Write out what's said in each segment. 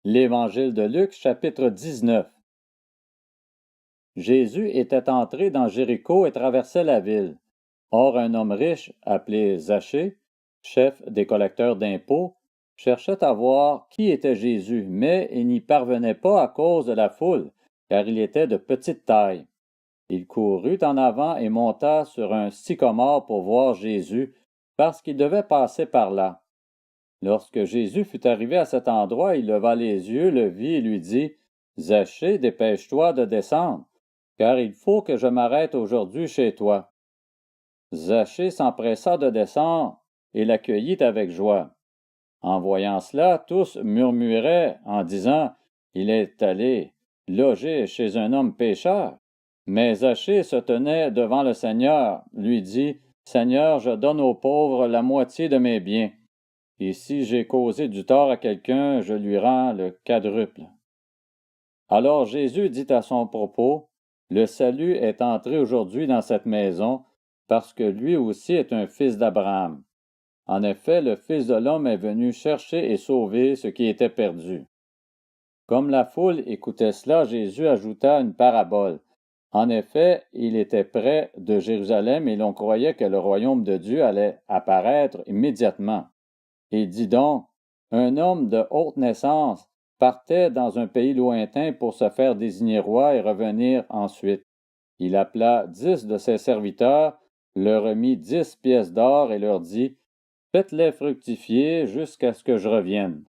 L'Évangile de Luc, chapitre 19. Jésus était entré dans Jéricho et traversait la ville. Or, un homme riche, appelé Zachée, chef des collecteurs d'impôts, cherchait à voir qui était Jésus, mais il n'y parvenait pas à cause de la foule, car il était de petite taille. Il courut en avant et monta sur un sycomore pour voir Jésus, parce qu'il devait passer par là. Lorsque Jésus fut arrivé à cet endroit, il leva les yeux, le vit et lui dit, « Zachée, dépêche-toi de descendre, car il faut que je m'arrête aujourd'hui chez toi. » Zachée s'empressa de descendre et l'accueillit avec joie. En voyant cela, tous murmuraient en disant, « Il est allé loger chez un homme pécheur. » Mais Zachée se tenait devant le Seigneur, lui dit, « Seigneur, je donne aux pauvres la moitié de mes biens. Et si j'ai causé du tort à quelqu'un, je lui rends le quadruple. » Alors Jésus dit à son propos, « Le salut est entré aujourd'hui dans cette maison, parce que lui aussi est un fils d'Abraham. En effet, le Fils de l'homme est venu chercher et sauver ce qui était perdu. » Comme la foule écoutait cela, Jésus ajouta une parabole. En effet, il était près de Jérusalem et l'on croyait que le royaume de Dieu allait apparaître immédiatement. Il dit donc, un homme de haute naissance partait dans un pays lointain pour se faire désigner roi et revenir ensuite. Il appela 10 de ses serviteurs, leur remit 10 pièces d'or et leur dit, « Faites-les fructifier jusqu'à ce que je revienne. »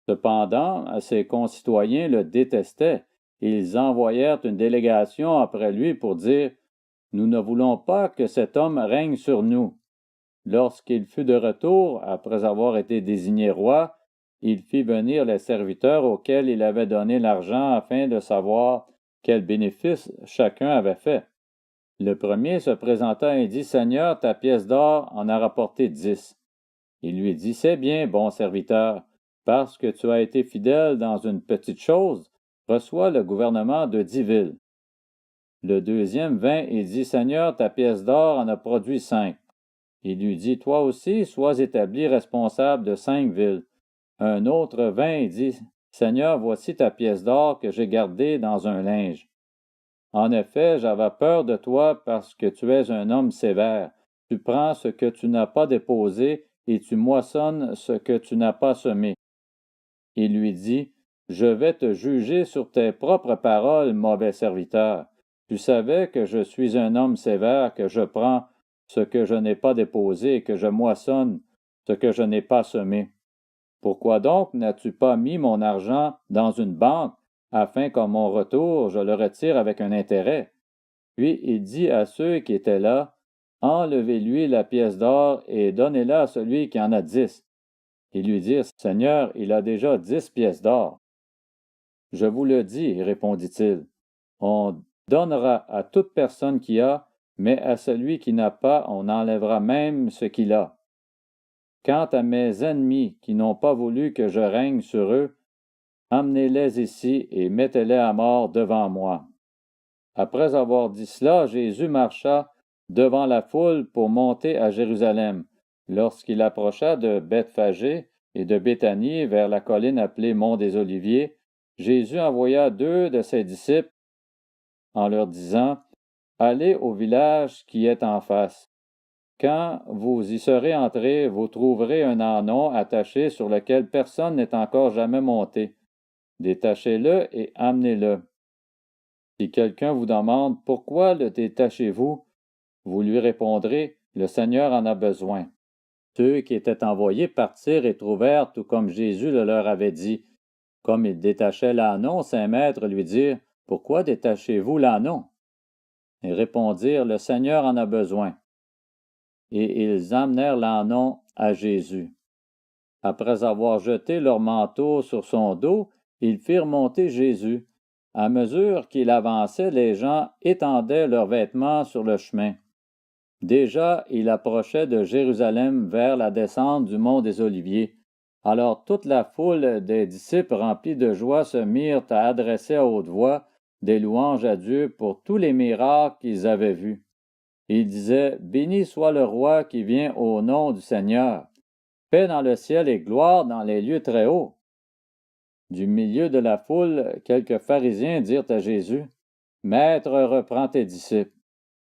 Cependant, ses concitoyens le détestaient et ils envoyèrent une délégation après lui pour dire, « Nous ne voulons pas que cet homme règne sur nous. » Lorsqu'il fut de retour, après avoir été désigné roi, il fit venir les serviteurs auxquels il avait donné l'argent afin de savoir quel bénéfice chacun avait fait. Le premier se présenta et dit, « Seigneur, ta pièce d'or en a rapporté 10. » Il lui dit, « C'est bien, bon serviteur, parce que tu as été fidèle dans une petite chose, reçois le gouvernement de 10 villes. » Le deuxième vint et dit, « Seigneur, ta pièce d'or en a produit 5. » Il lui dit, « Toi aussi, sois établi responsable de 5 villes. » Un autre vint et dit, « Seigneur, voici ta pièce d'or que j'ai gardée dans un linge. En effet, j'avais peur de toi parce que tu es un homme sévère. Tu prends ce que tu n'as pas déposé et tu moissonnes ce que tu n'as pas semé. » Il lui dit, « Je vais te juger sur tes propres paroles, mauvais serviteur. Tu savais que je suis un homme sévère, que je prends ce que je n'ai pas déposé et que je moissonne ce que je n'ai pas semé. Pourquoi donc n'as-tu pas mis mon argent dans une banque, afin qu'à mon retour je le retire avec un intérêt? » Puis il dit à ceux qui étaient là, « Enlevez-lui la pièce d'or et donnez-la à celui qui en a 10. » Ils lui dirent, « Seigneur, il a déjà 10 pièces d'or. » « Je vous le dis, répondit-il, on donnera à toute personne qui a, mais à celui qui n'a pas, on enlèvera même ce qu'il a. Quant à mes ennemis qui n'ont pas voulu que je règne sur eux, amenez-les ici et mettez-les à mort devant moi. » Après avoir dit cela, Jésus marcha devant la foule pour monter à Jérusalem. Lorsqu'il approcha de Bethphagée et de Béthanie vers la colline appelée Mont des Oliviers, Jésus envoya 2 de ses disciples en leur disant, « Allez au village qui est en face. Quand vous y serez entrés, vous trouverez un ânon attaché sur lequel personne n'est encore jamais monté. Détachez-le et amenez-le. Si quelqu'un vous demande, pourquoi le détachez-vous? Vous lui répondrez, le Seigneur en a besoin. » Ceux qui étaient envoyés partirent et trouvèrent tout comme Jésus le leur avait dit. Comme ils détachaient l'ânon, ses maîtres lui dirent, « Pourquoi détachez-vous l'ânon? » Ils répondirent, « Le Seigneur en a besoin. » Et ils amenèrent l'ânon à Jésus. Après avoir jeté leur manteau sur son dos, ils firent monter Jésus. À mesure qu'il avançait, les gens étendaient leurs vêtements sur le chemin. Déjà, il approchait de Jérusalem vers la descente du mont des Oliviers. Alors toute la foule des disciples remplis de joie se mirent à adresser à haute voix des louanges à Dieu pour tous les miracles qu'ils avaient vus. Ils disaient, « Béni soit le roi qui vient au nom du Seigneur. Paix dans le ciel et gloire dans les lieux très hauts. » Du milieu de la foule, quelques pharisiens dirent à Jésus, « Maître, reprends tes disciples. »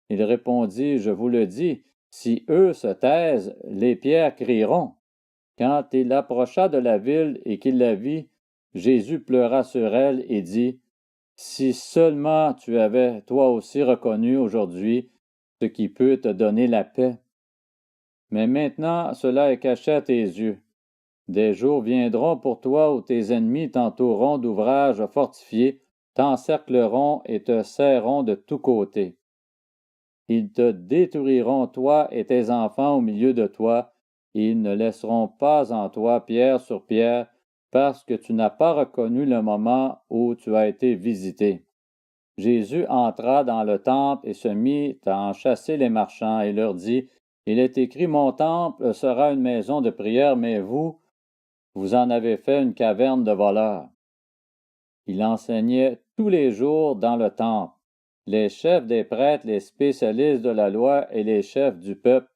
Il répondit, « Je vous le dis, si eux se taisent, les pierres crieront. » Quand il approcha de la ville et qu'il la vit, Jésus pleura sur elle et dit, « Si seulement tu avais toi aussi reconnu aujourd'hui ce qui peut te donner la paix. Mais maintenant cela est caché à tes yeux. Des jours viendront pour toi où tes ennemis t'entoureront d'ouvrages fortifiés, t'encercleront et te serreront de tous côtés. Ils te détruiront, toi et tes enfants au milieu de toi, et ils ne laisseront pas en toi pierre sur pierre, parce que tu n'as pas reconnu le moment où tu as été visité. » Jésus entra dans le temple et se mit à en chasser les marchands et leur dit, « Il est écrit, mon temple sera une maison de prière, mais vous, vous en avez fait une caverne de voleurs. » Il enseignait tous les jours dans le temple. Les chefs des prêtres, les spécialistes de la loi et les chefs du peuple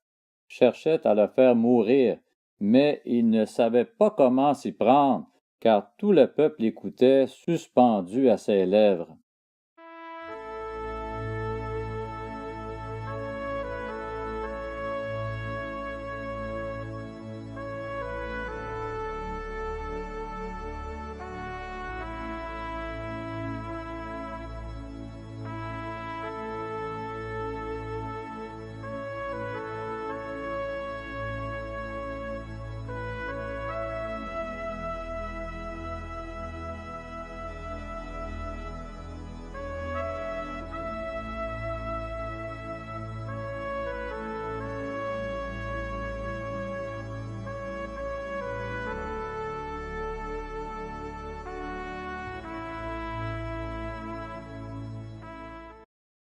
cherchaient à le faire mourir, mais ils ne savaient pas comment s'y prendre, car tout le peuple écoutait suspendu à ses lèvres.